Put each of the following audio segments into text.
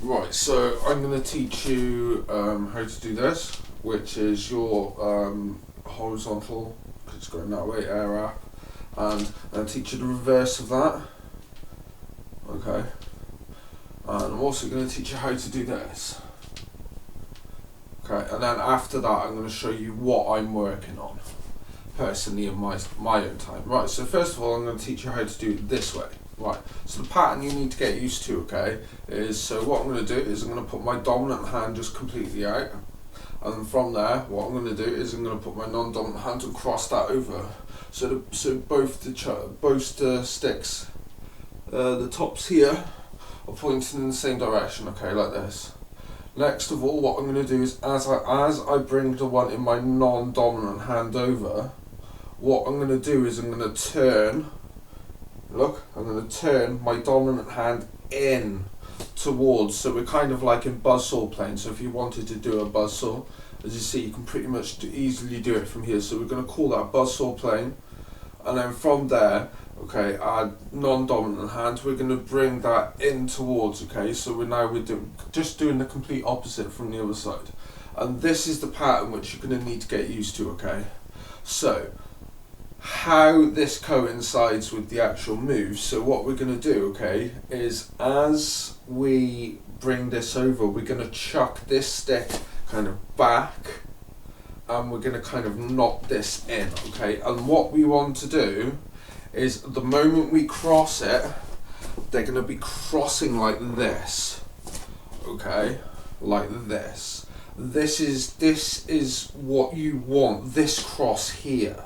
Right, so I'm going to teach you how to do this, which is your horizontal, because it's going that way, air up, and I'll teach you the reverse of that. Okay, and I'm also going to teach you how to do this. Okay, and then after that I'm going to show you what I'm working on personally in my own time. Right, so first of all I'm going to teach you how to do it this way. Right, so the pattern you need to get used to, okay, is, so what I'm going to do is I'm going to put my dominant hand just completely out, and then from there what I'm going to do is I'm going to put my non-dominant hand and cross that over, so both the sticks, the tops here, are pointing in the same direction, okay, like this. Next of all, what I'm going to do is as I bring the one in my non-dominant hand over, what I'm going to do is I'm going to turn. Look, I'm going to turn my dominant hand in towards, so we're kind of like in buzzsaw playing. So if you wanted to do a buzzsaw, as you see, you can pretty much easily do it from here. So we're going to call that buzzsaw playing, and then from there, okay, our non-dominant hand, we're going to bring that in towards, okay, so we're just doing the complete opposite from the other side. And this is the pattern which you're going to need to get used to, okay. So how this coincides with the actual move, so what we're going to do, okay, is as we bring this over, we're going to chuck this stick kind of back, and we're going to kind of knock this in, okay. And what we want to do is the moment we cross it, they're going to be crossing like this, okay, like this. This is what you want, this cross here.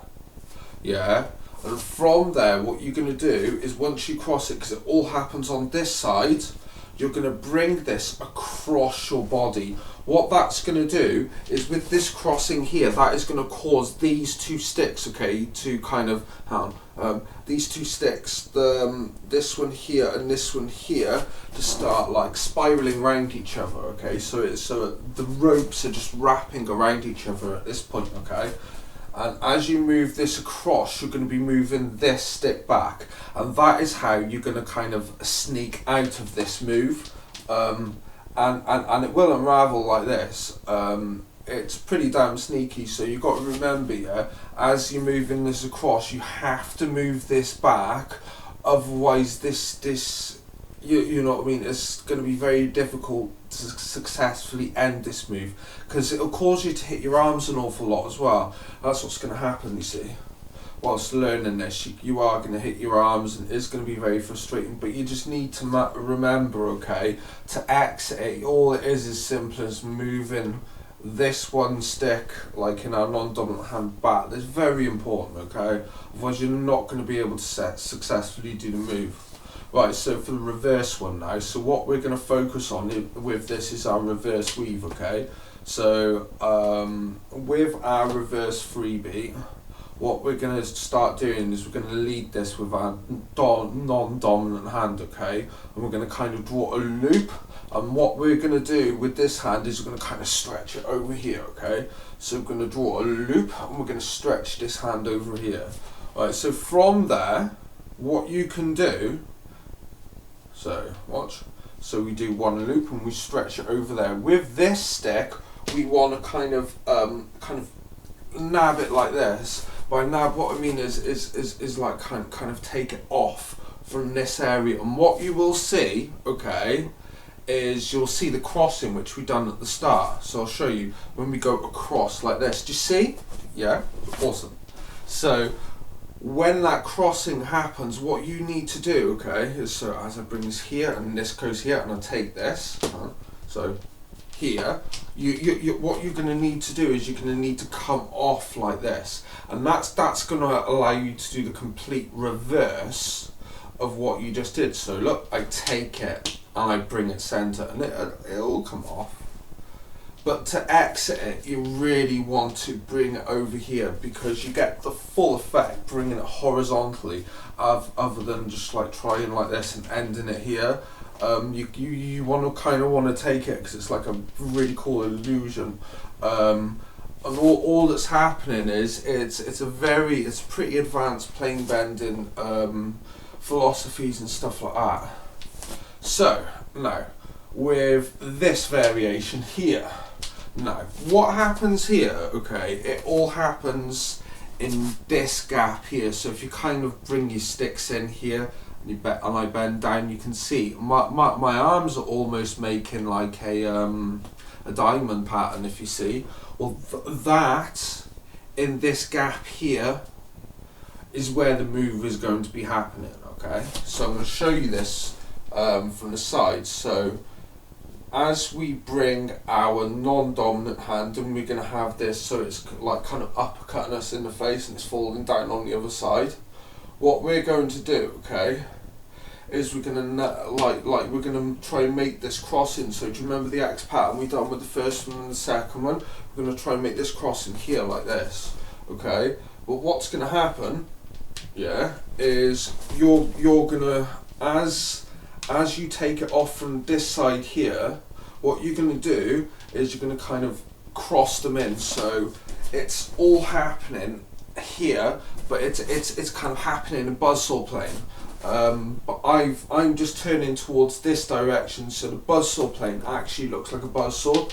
Yeah, and from there what you're going to do is once you cross it, because it all happens on this side, you're going to bring this across your body. What that's going to do is with this crossing here, that is going to cause these two sticks, okay, to kind of, these two sticks, this one here and this one here, to start like spiraling around each other, okay, so the ropes are just wrapping around each other at this point, okay. And as you move this across, you're going to be moving this stick back, and that is how you're going to kind of sneak out of this move, and it will unravel like this. It's pretty damn sneaky, so you've got to remember, yeah, as you're moving this across, you have to move this back, otherwise you know what I mean, it's going to be very difficult to successfully end this move, because it'll cause you to hit your arms an awful lot as well. That's what's going to happen, you see. Whilst learning this, you are going to hit your arms, and it's going to be very frustrating, but you just need to remember, okay, to exit it, all it is simple as moving this one stick, like in our non-dominant hand, back. That's very important, okay, otherwise you're not going to be able to successfully do the move. Right, so for the reverse one now, so what we're going to focus on with this is our reverse weave, okay? So with our reverse freebie, what we're going to start doing is we're going to lead this with our non-dominant hand, okay? And we're going to kind of draw a loop, and what we're going to do with this hand is we're going to kind of stretch it over here, okay? So we're going to draw a loop, and we're going to stretch this hand over here. Right, so from there, what you can do, so watch, so we do one loop and we stretch it over there. With this stick, we want to kind of nab it like this. By nab, what I mean is like kind of take it off from this area. And what you will see, okay, is you'll see the crossing which we done at the start. So I'll show you when we go across like this. Do you see? Yeah, awesome. So when that crossing happens, what you need to do, okay, is, so as I bring this here and this goes here, and I take this, so here, what you're going to need to do is you're going to need to come off like this, and that's going to allow you to do the complete reverse of what you just did. So look, I take it and I bring it center, and it'll come off. But to exit it, you really want to bring it over here, because you get the full effect bringing it horizontally, other than just like trying like this and ending it here. You want to take it, because it's like a really cool illusion. And all that's happening is it's pretty advanced plane bending philosophies and stuff like that. So now, with this variation here. Now, what happens here, okay, it all happens in this gap here. So if you kind of bring your sticks in here and I bend down, you can see my arms are almost making like a diamond pattern, if you see. Well, that in this gap here is where the move is going to be happening, okay? So I'm going to show you this from the side. So as we bring our non-dominant hand, and we're going to have this, so it's like kind of uppercutting us in the face and it's falling down on the other side. What we're going to do, okay, is we're going to we're going to try and make this crossing. So do you remember the X pattern we done with the first one and the second one? We're going to try and make this crossing here like this, okay? But what's going to happen, yeah, is you're going to, as you take it off from this side here, what you're going to do is you're going to kind of cross them in. So it's all happening here, but it's kind of happening in buzzsaw plane. But I'm just turning towards this direction, so the buzzsaw plane actually looks like a buzzsaw.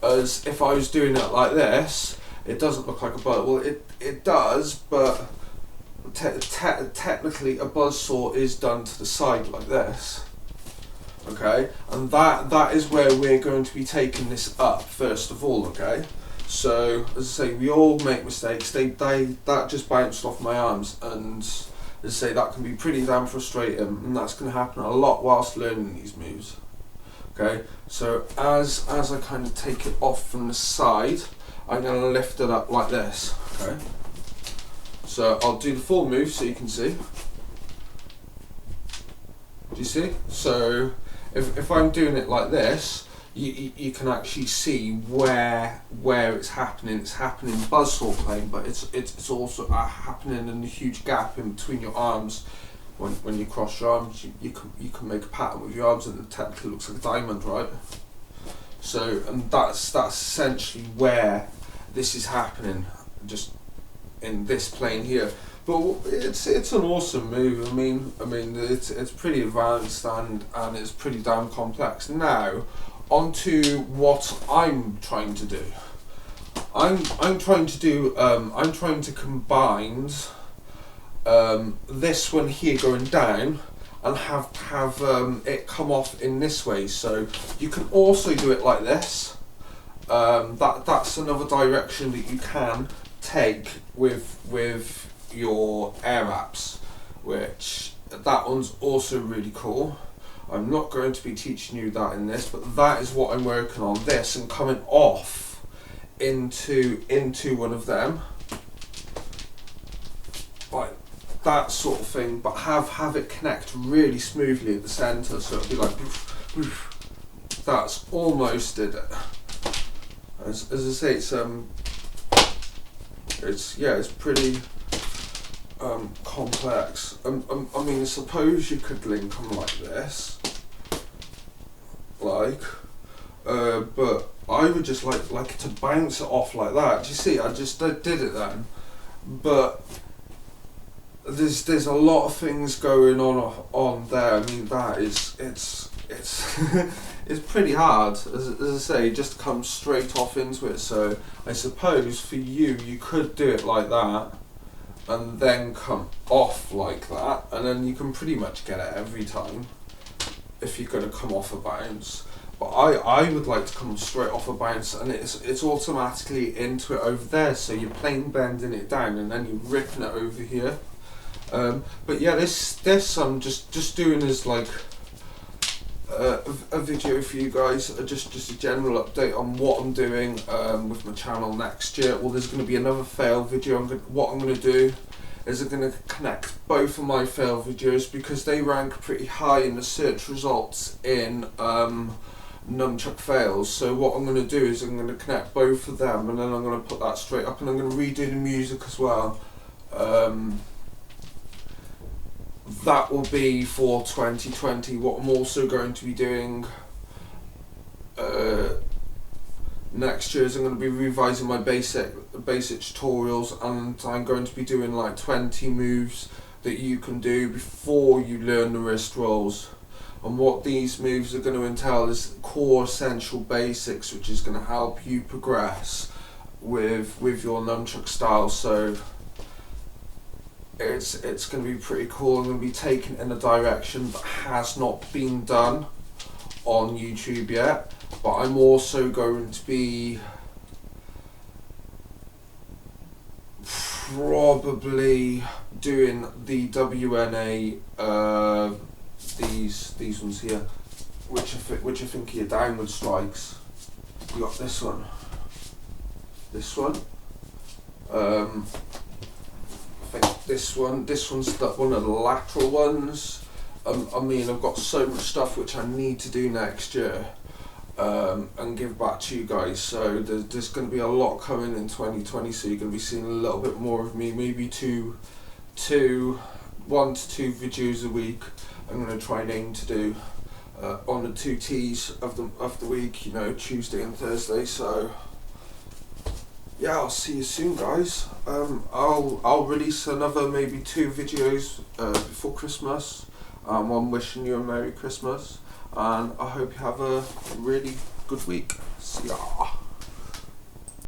As if I was doing it like this, it doesn't look like a buzz. Well, it does, but technically a buzzsaw is done to the side like this, okay? And that is where we're going to be taking this up first of all, okay? So as I say, we all make mistakes. That just bounced off my arms, and as I say, that can be pretty damn frustrating, and that's going to happen a lot whilst learning these moves, okay? So as I kind of take it off from the side, I'm going to lift it up like this, okay? So I'll do the full move so you can see. Do you see? So if I'm doing it like this, you can actually see where it's happening. It's happening in buzzsaw plane, but it's also happening in the huge gap in between your arms. When you cross your arms, you can make a pattern with your arms, and it technically looks like a diamond, right? So, and that's essentially where this is happening, just in this plane here. But it's an awesome move. I mean it's pretty advanced and it's pretty damn complex. Now onto what I'm trying to do. I'm trying to combine this one here going down and have it come off in this way. So you can also do it like this. That's another direction that you can take with your air wraps, which that one's also really cool. I'm not going to be teaching you that in this, but that is what I'm working on, this and coming off into one of them, like that sort of thing, but have it connect really smoothly at the centre, so it'll be like poof, poof. That's almost did it. As I say, it's pretty complex. I mean, suppose you could link them like this, but I would just like to bounce it off like that. Do you see? I just did it then, but there's a lot of things going on there. I mean, that is it's it's pretty hard, as I say, just come straight off into it. So I suppose for you could do it like that and then come off like that, and then you can pretty much get it every time if you're going to come off a bounce. But I would like to come straight off a bounce, and it's automatically into it over there, so you're plain bending it down and then you're ripping it over here. But yeah, this I'm just doing as like a video for you guys, just a general update on what I'm doing with my channel next year. Well, there's going to be another fail video. What I'm going to do is I'm going to connect both of my fail videos because they rank pretty high in the search results in Nunchaku fails. So what I'm going to do is I'm going to connect both of them, and then I'm going to put that straight up, and I'm going to redo the music as well. That will be for 2020. What I'm also going to be doing next year is I'm going to be revising my basic tutorials, and I'm going to be doing like 20 moves that you can do before you learn the wrist rolls. And what these moves are going to entail is core essential basics, which is going to help you progress with your nunchuck style. So it's going to be pretty cool. I'm going to be taken in a direction that has not been done on YouTube yet, but I'm also going to be probably doing the WNA, these ones here, which I think are your downward strikes. You got this one, I think this one's one of the lateral ones. I mean, I've got so much stuff which I need to do next year, and give back to you guys. So there's going to be a lot coming in 2020. So you're going to be seeing a little bit more of me. Maybe 1 to 2 videos a week. I'm going to try and aim to do on the 2 T's of the week. You know, Tuesday and Thursday. So yeah, I'll see you soon, guys. I'll release another maybe 2 videos before Christmas. I'm wishing you a Merry Christmas, and I hope you have a really good week. See ya.